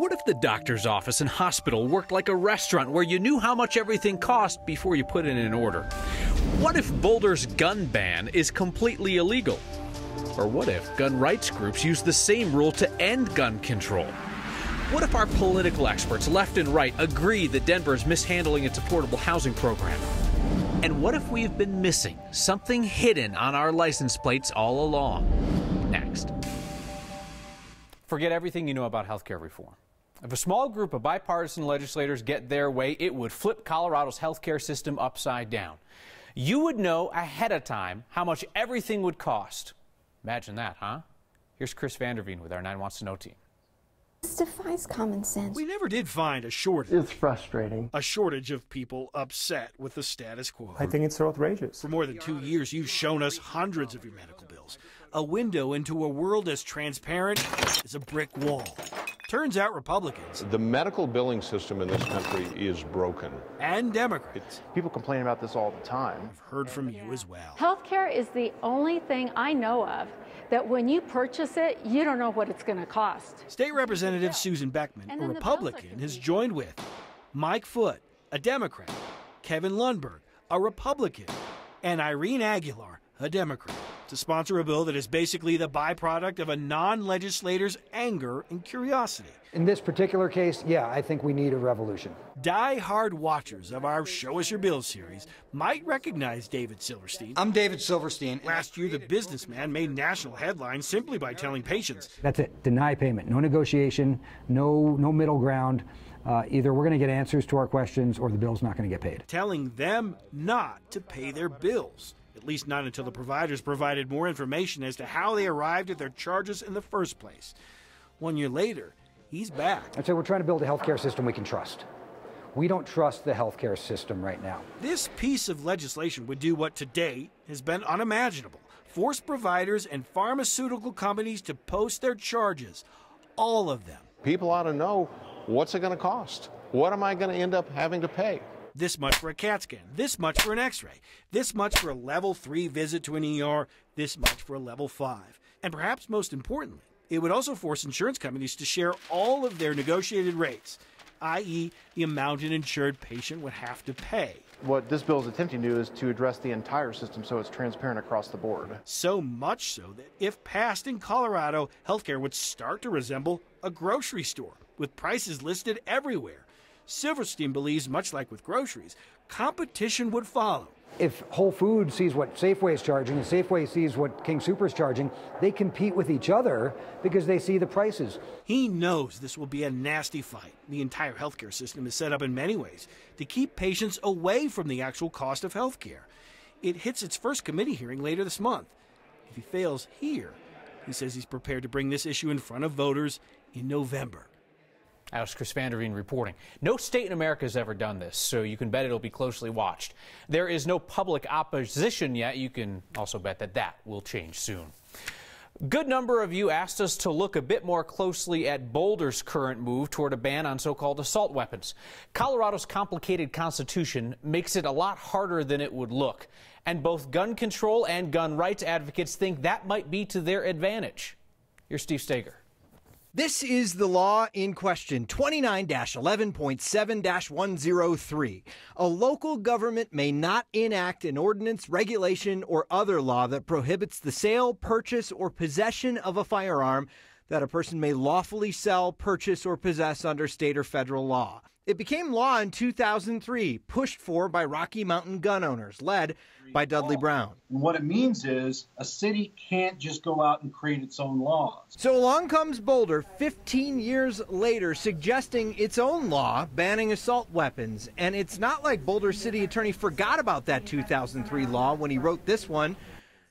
What if the doctor's office and hospital worked like a restaurant where you knew how much everything cost before you put in an order? What if Boulder's gun ban is completely illegal? Or what if gun rights groups use the same rule to end gun control? What if our political experts, left and right, agree that Denver is mishandling its affordable housing program? And what if we've been missing something hidden on our license plates all along? Next. Forget everything you know about healthcare reform. If a small group of bipartisan legislators get their way, it would flip Colorado's healthcare system upside down. You would know ahead of time how much everything would cost. Imagine that, huh? Here's Chris Vanderveen with our 9 Wants to Know team. This defies common sense. We never did find a shortage. It's frustrating. A shortage of people upset with the status quo. I think it's so outrageous. For more than 2 years, you've shown us hundreds of your medical bills. A window into a world as transparent as a brick wall. Turns out Republicans. The medical billing system in this country is broken. And Democrats. People complain about this all the time. I've heard from you as well. Healthcare is the only thing I know of that when you purchase it, you don't know what it's going to cost. State Representative Susan Beckman, a Republican, has joined with Mike Foote, a Democrat, Kevin Lundberg, a Republican, and Irene Aguilar, a Democrat, to sponsor a bill that is basically the byproduct of a non-legislator's anger and curiosity. In this particular case, yeah, I think we need a revolution. Die-hard watchers of our Show Us Your Bill series might recognize David Silverstein. I'm David Silverstein. Last year, the businessman made national headlines simply by telling patients. That's it. Deny payment. No negotiation, no middle ground. Either we're going to get answers to our questions or the bill's not going to get paid. Telling them not to pay their bills. At least not until the providers provided more information as to how they arrived at their charges in the first place. 1 year later, he's back. And so we're trying to build a healthcare system we can trust. We don't trust the healthcare system right now. This piece of legislation would do what to date has been unimaginable. Force providers and pharmaceutical companies to post their charges. All of them. People ought to know, what's it going to cost? What am I going to end up having to pay? This much for a CAT scan, this much for an x-ray, this much for a level 3 visit to an ER, this much for a level 5. And perhaps most importantly, it would also force insurance companies to share all of their negotiated rates, i.e. the amount an insured patient would have to pay. What this bill is attempting to do is to address the entire system so it's transparent across the board. So much so that if passed in Colorado, healthcare would start to resemble a grocery store with prices listed everywhere. Silverstein believes, much like with groceries, competition would follow. If Whole Foods sees what Safeway is charging and Safeway sees what King Soopers is charging, they compete with each other because they see the prices. He knows this will be a nasty fight. The entire healthcare system is set up in many ways to keep patients away from the actual cost of healthcare. It hits its first committee hearing later this month. If he fails here, he says he's prepared to bring this issue in front of voters in November. That was Chris Vanderveen reporting. No state in America has ever done this, so you can bet it'll be closely watched. There is no public opposition yet. You can also bet that that will change soon. Good number of you asked us to look a bit more closely at Boulder's current move toward a ban on so-called assault weapons. Colorado's complicated constitution makes it a lot harder than it would look, and both gun control and gun rights advocates think that might be to their advantage. Here's Steve Steger. This is the law in question, 29-11.7-103. A local government may not enact an ordinance, regulation, or other law that prohibits the sale, purchase, or possession of a firearm that a person may lawfully sell, purchase, or possess under state or federal law. It became law in 2003, pushed for by Rocky Mountain gun owners, led by Dudley Brown. And what it means is a city can't just go out and create its own laws. So along comes Boulder 15 years later, suggesting its own law banning assault weapons. And it's not like Boulder's city attorney forgot about that 2003 law when he wrote this one.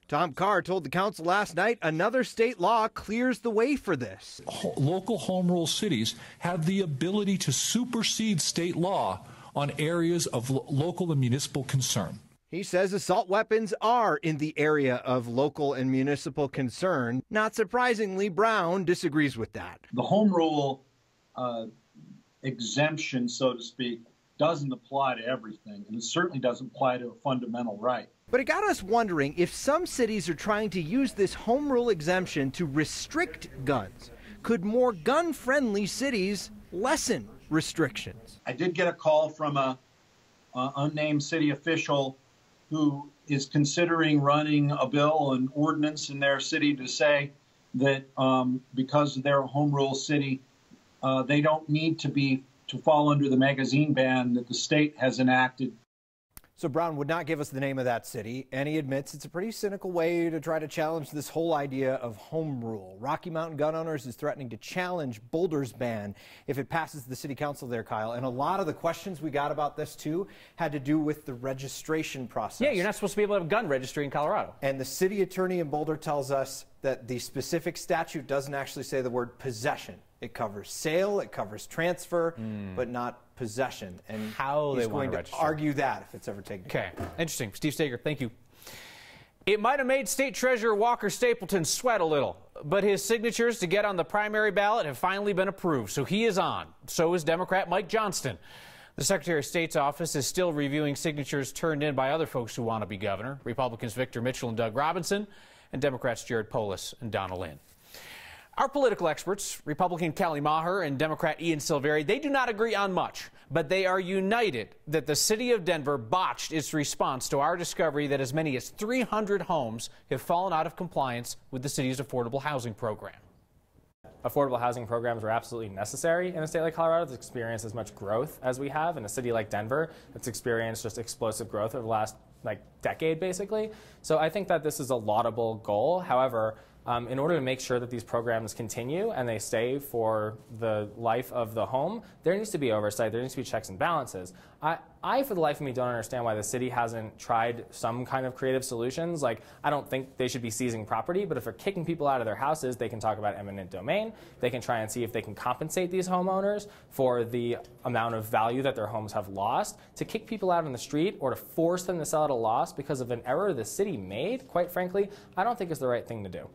Tom Carr told the council last night another state law clears the way for this. Local home rule cities have the ability to supersede state law on areas of local and municipal concern. He says assault weapons are in the area of local and municipal concern. Not surprisingly, Brown disagrees with that. The home rule exemption, so to speak, doesn't apply to everything, and it certainly doesn't apply to a fundamental right. But it got us wondering if some cities are trying to use this home rule exemption to restrict guns. Could more gun-friendly cities lessen restrictions. I did get a call from a unnamed city official who is considering running a bill, an ordinance in their city to say that because they're a home rule city, they don't need to fall under the magazine ban that the state has enacted. So Brown would not give us the name of that city, and he admits it's a pretty cynical way to try to challenge this whole idea of home rule. Rocky Mountain Gun Owners is threatening to challenge Boulder's ban if it passes the city council there, Kyle. And a lot of the questions we got about this, too, had to do with the registration process. Yeah, you're not supposed to be able to have a gun registry in Colorado. And the city attorney in Boulder tells us that the specific statute doesn't actually say the word possession. It covers sale, it covers transfer, but not possession. And how he's they want going to argue that if it's ever taken. Okay, interesting. Steve Steger, thank you. It might have made State Treasurer Walker Stapleton sweat a little, but his signatures to get on the primary ballot have finally been approved, so he is on. So is Democrat Mike Johnston. The Secretary of State's office is still reviewing signatures turned in by other folks who want to be governor, Republicans Victor Mitchell and Doug Robinson, and Democrats Jared Polis and Donna Lynn. Our political experts, Republican Kelly Maher and Democrat Ian Silveri, they do not agree on much, but they are united that the city of Denver botched its response to our discovery that as many as 300 homes have fallen out of compliance with the city's affordable housing program. Affordable housing programs are absolutely necessary in a state like Colorado that's experienced as much growth as we have, in a city like Denver that's experienced just explosive growth over the last decade, basically. So I think that this is a laudable goal. However, in order to make sure that these programs continue and they stay for the life of the home, there needs to be oversight, there needs to be checks and balances. I, for the life of me, don't understand why the city hasn't tried some kind of creative solutions. Like, I don't think they should be seizing property, but if they're kicking people out of their houses, they can talk about eminent domain. They can try and see if they can compensate these homeowners for the amount of value that their homes have lost. To kick people out on the street or to force them to sell at a loss because of an error the city made, quite frankly, I don't think is the right thing to do.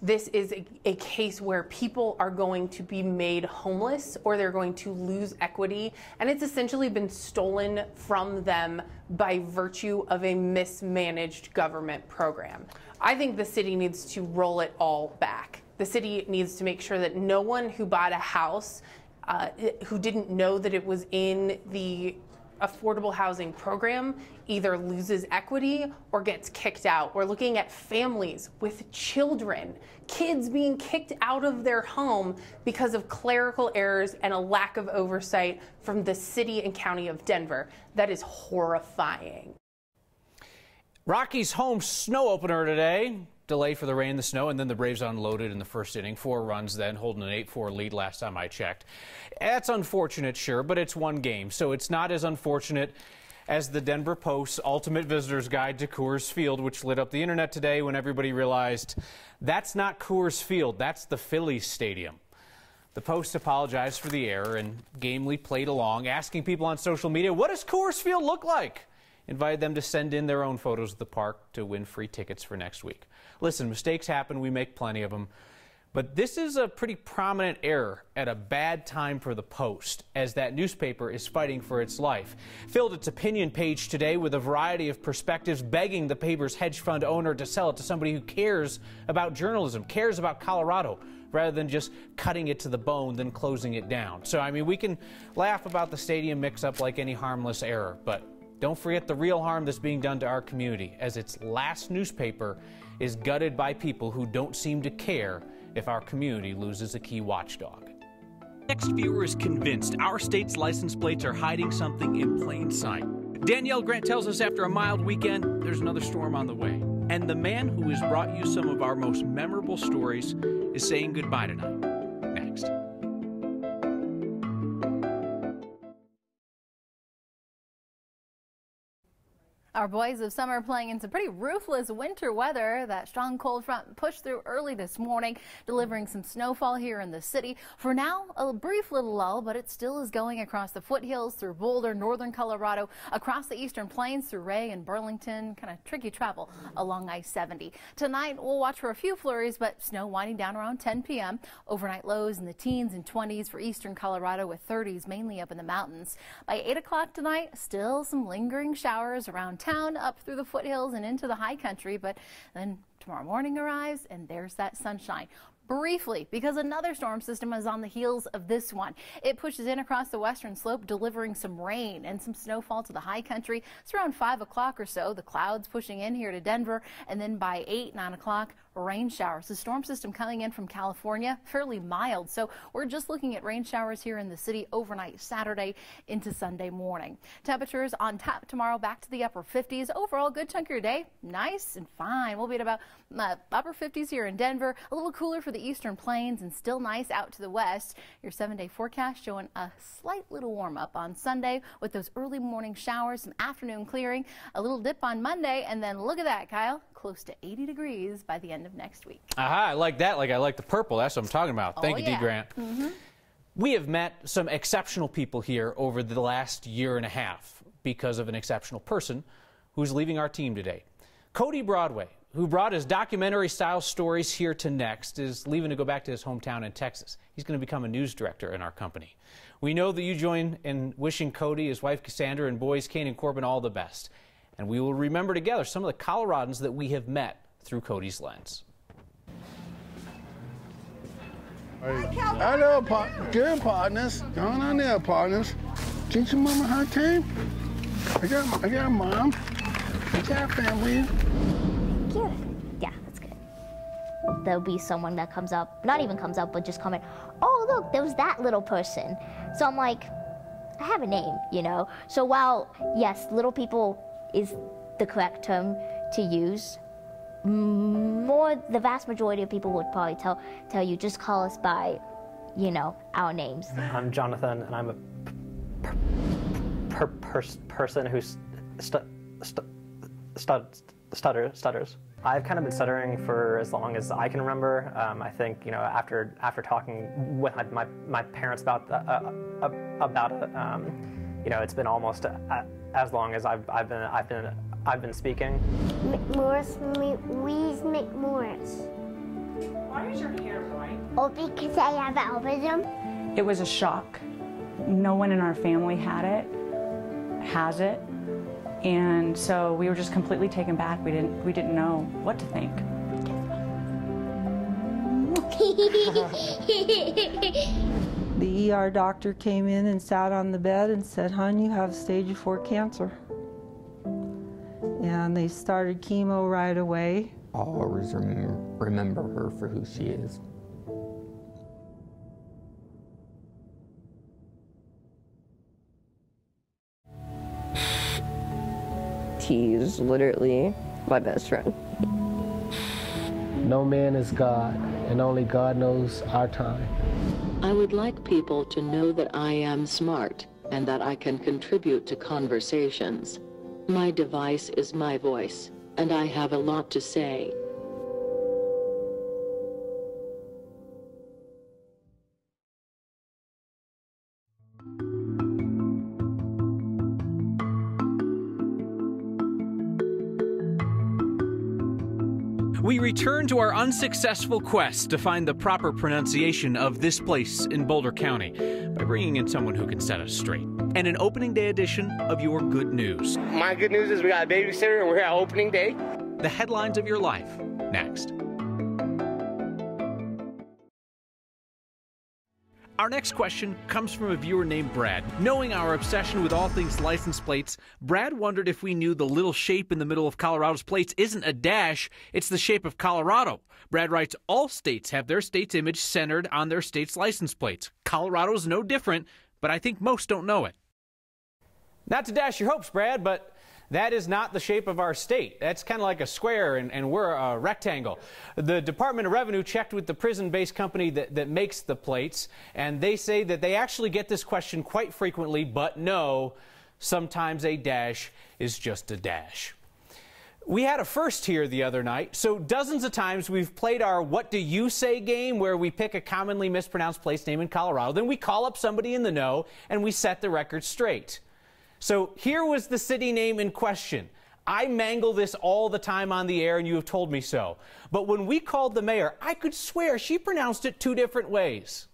This is a case where people are going to be made homeless or they're going to lose equity, and it's essentially been stolen from them by virtue of a mismanaged government program. I think the city needs to roll it all back. The city needs to make sure that no one who bought a house who didn't know that it was in the affordable housing program either loses equity or gets kicked out. We're looking at families with children, kids being kicked out of their home because of clerical errors and a lack of oversight from the city and county of Denver. That is horrifying. Rockies' home snow opener today. Delay for the rain, the snow, and then the Braves unloaded in the first inning. 4 runs then, holding an 8-4 lead last time I checked. That's unfortunate, sure, but it's one game, so it's not as unfortunate as the Denver Post's Ultimate Visitor's Guide to Coors Field, which lit up the internet today when everybody realized that's not Coors Field, that's the Phillies stadium. The Post apologized for the error and gamely played along, asking people on social media, what does Coors Field look like? Invited them to send in their own photos of the park to win free tickets for next week. Listen, mistakes happen. We make plenty of them. But this is a pretty prominent error at a bad time for the Post, as that newspaper is fighting for its life. Filled its opinion page today with a variety of perspectives, begging the paper's hedge fund owner to sell it to somebody who cares about journalism, cares about Colorado, rather than just cutting it to the bone, then closing it down. So, I mean, we can laugh about the stadium mix-up like any harmless error, but don't forget the real harm that's being done to our community, as its last newspaper is gutted by people who don't seem to care if our community loses a key watchdog. Next viewer is convinced our state's license plates are hiding something in plain sight. Danielle Grant tells us after a mild weekend, there's another storm on the way. And the man who has brought you some of our most memorable stories is saying goodbye tonight. Next. Our boys of summer playing in some pretty ruthless winter weather. That strong cold front pushed through early this morning, delivering some snowfall here in the city. For now, a brief little lull, but it still is going across the foothills, through Boulder, northern Colorado, across the eastern plains, through Ray and Burlington. Kind of tricky travel along I-70. Tonight, we'll watch for a few flurries, but snow winding down around 10 p.m. Overnight lows in the teens and 20s for eastern Colorado, with 30s mainly up in the mountains. By 8 o'clock tonight, still some lingering showers around town, up through the foothills and into the high country, but then tomorrow morning arrives and there's that sunshine. briefly because another storm system is on the heels of this one. It pushes in across the western slope, delivering some rain and some snowfall to the high country. It's around 5 o'clock or so. The clouds pushing in here to Denver, and then by 8, 9 o'clock, rain showers. The storm system coming in from California, fairly mild. So we're just looking at rain showers here in the city overnight Saturday into Sunday morning. Temperatures on tap tomorrow back to the upper 50s. Overall, good chunk of your day. Nice and fine. We'll be at about upper 50s here in Denver. A little cooler for the eastern plains and still nice out to the west. Your 7-day forecast showing a slight little warm up on Sunday with those early morning showers, some afternoon clearing, a little dip on Monday, and then look at that, Kyle, close to 80 degrees by the end of next week. Aha, I like that. Like I like the purple. That's what I'm talking about. Thank you, Dee Grant. We have met some exceptional people here over the last year and a half because of an exceptional person who's leaving our team today. Cody Broadway, who brought his documentary-style stories here to Next, is leaving to go back to his hometown in Texas. He's going to become a news director in our company. We know that you join in wishing Cody, his wife Cassandra, and boys Kane and Corbin all the best. And we will remember together some of the Coloradans that we have met through Cody's lens. Hello, good partners. Going on there, partners. Did your mama her team? I got mom. I got family. Cute. Yeah, that's good. There'll be someone that comes up, not even comes up, but just comment, oh, look, there was that little person. So I'm like, I have a name, you know? So while, yes, little people is the correct term to use, the vast majority of people would probably tell you, just call us by, you know, our names. I'm Jonathan, and I'm a person who stutters. I've kind of been stuttering for as long as I can remember. I think, you know, after talking with my parents about it, you know, it's been almost as long as I've been speaking. McMorris, McMorris. Why is your hair white? Oh, because I have albinism. It was a shock. No one in our family has it, and so we were just completely taken back. We didn't know what to think. The ER doctor came in and sat on the bed and said, "Hon, you have stage 4 cancer." And they started chemo right away. I'll always remember her for who she is. He's literally my best friend. No man is God, and only God knows our time. I would like people to know that I am smart and that I can contribute to conversations. My device is my voice, and I have a lot to say. We return to our unsuccessful quest to find the proper pronunciation of this place in Boulder County by bringing in someone who can set us straight. And an opening day edition of your good news. My good news is we got a babysitter and we're here at opening day. The headlines of your life, next. Our next question comes from a viewer named Brad. Knowing our obsession with all things license plates, Brad wondered if we knew the little shape in the middle of Colorado's plates isn't a dash, it's the shape of Colorado. Brad writes, all states have their state's image centered on their state's license plates. Colorado's no different, but I think most don't know it. Not to dash your hopes, Brad, but that is not the shape of our state. That's kind of like a square, and we're a rectangle. The Department of Revenue checked with the prison-based company that makes the plates, and they say that they actually get this question quite frequently, but no, sometimes a dash is just a dash. We had a first here the other night, so dozens of times we've played our What Do You Say game, where we pick a commonly mispronounced place name in Colorado, then we call up somebody in the know, and we set the record straight. So here was the city name in question. I mangle this all the time on the air, and you have told me so. But when we called the mayor, I could swear she pronounced it 2 different ways.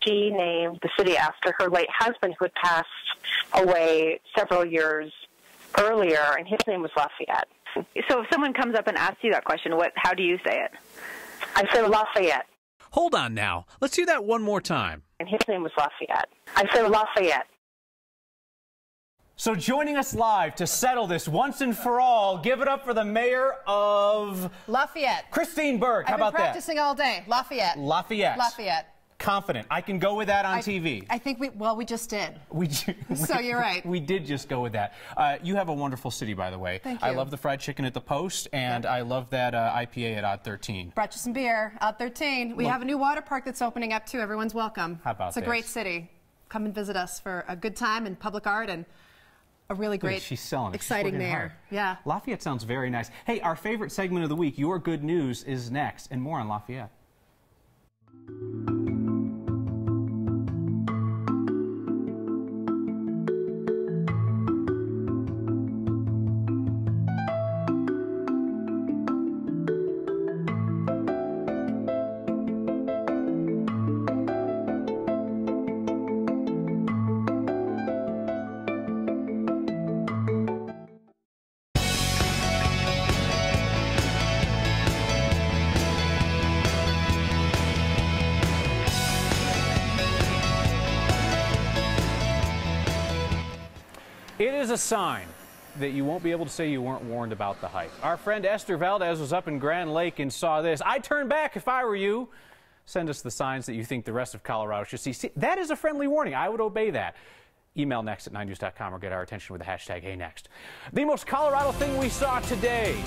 She named the city after her late husband, who had passed away several years earlier, and his name was Lafayette. So if someone comes up and asks you that question, how do you say it? I say Lafayette. Hold on now. Let's hear that one more time. And his name was Lafayette. I said Lafayette. So joining us live to settle this once and for all, give it up for the mayor of Lafayette. Christine Berg. How about that? I've been practicing all day. Lafayette. Lafayette. Lafayette. Confident. I can go with that on TV. I think we just did. So you're right. We did just go with that. You have a wonderful city, by the way. Thank you. I love the fried chicken at the Post, and I love that IPA at Odd 13. Brought you some beer. Odd 13. We have a new water park that's opening up, too. Everyone's welcome. How about It's a great city. Come and visit us for a good time in public art and a really great, she's selling it. exciting mayor. Hard. Yeah. Lafayette sounds very nice. Hey, our favorite segment of the week, Your Good News, is next, and more on Lafayette. It is a sign that you won't be able to say you weren't warned about the hike. Our friend Esther Valdez was up in Grand Lake and saw this. I'd turn back if I were you. Send us the signs that you think the rest of Colorado should see. See, that is a friendly warning. I would obey that. Email next at 9news.com or get our attention with the hashtag HeyNext. The most Colorado thing we saw today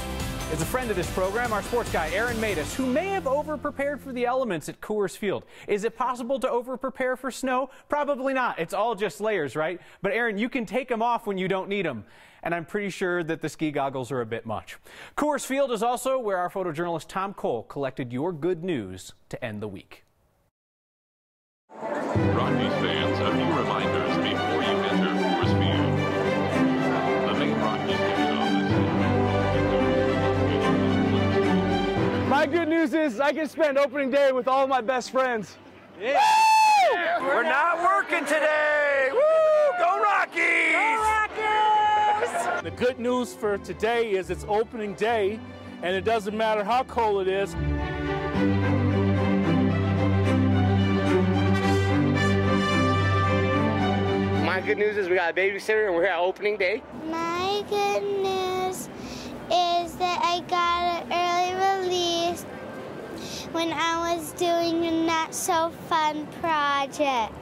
is a friend of this program, our sports guy, Aaron Matus, who may have over-prepared for the elements at Coors Field. Is it possible to over-prepare for snow? Probably not. It's all just layers, right? But Aaron, you can take them off when you don't need them. And I'm pretty sure that the ski goggles are a bit much. Coors Field is also where our photojournalist Tom Cole collected your good news to end the week. Rockies fans, a few reminders before you enter Coors Field. The main Rockies ticket on My good news is I can spend opening day with all my best friends. Yeah. We're not working today. Woo! Go Rockies! Go Rockies! The good news for today is it's opening day, and it doesn't matter how cold it is. My good news is we got a babysitter and we're at opening day. My good news is that I got an early release when I was doing a not-so-fun project.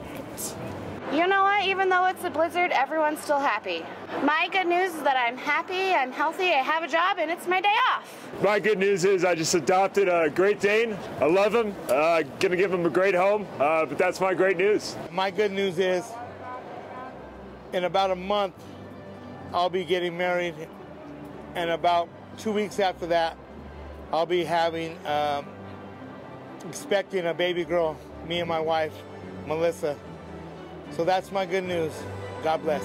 You know what? Even though it's a blizzard, everyone's still happy. My good news is that I'm happy, I'm healthy, I have a job, and it's my day off. My good news is I just adopted a Great Dane. I love him. Gonna give him a great home, but that's my great news. My good news is in about a month, I'll be getting married, and about 2 weeks after that, I'll be expecting a baby girl, me and my wife, Melissa. So that's my good news. God bless.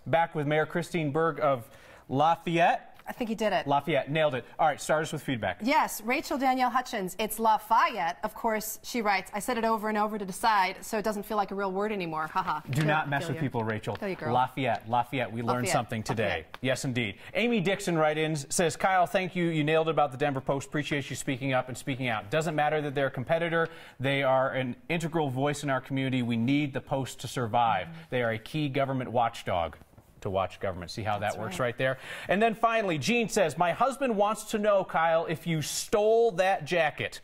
Back with Mayor Christine Berg of Lafayette. I think you did it. Lafayette, nailed it. All right, start us with feedback. Yes, Rachel Danielle Hutchins, it's Lafayette. Of course, she writes, I said it over and over to decide, so it doesn't feel like a real word anymore. Haha. Do not mess with people, Rachel. Kill you, girl. Lafayette, we learned something today. Lafayette. Yes, indeed. Amy Dixon write-ins says, Kyle, thank you. You nailed it about the Denver Post. Appreciate you speaking up and speaking out. Doesn't matter that they're a competitor. They are an integral voice in our community. We need the Post to survive. They are a key government watchdog. To watch government. See how that works right there? And then finally, Jean says, my husband wants to know, Kyle, if you stole that jacket.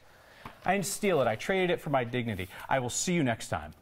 I didn't steal it. I traded it for my dignity. I will see you next time.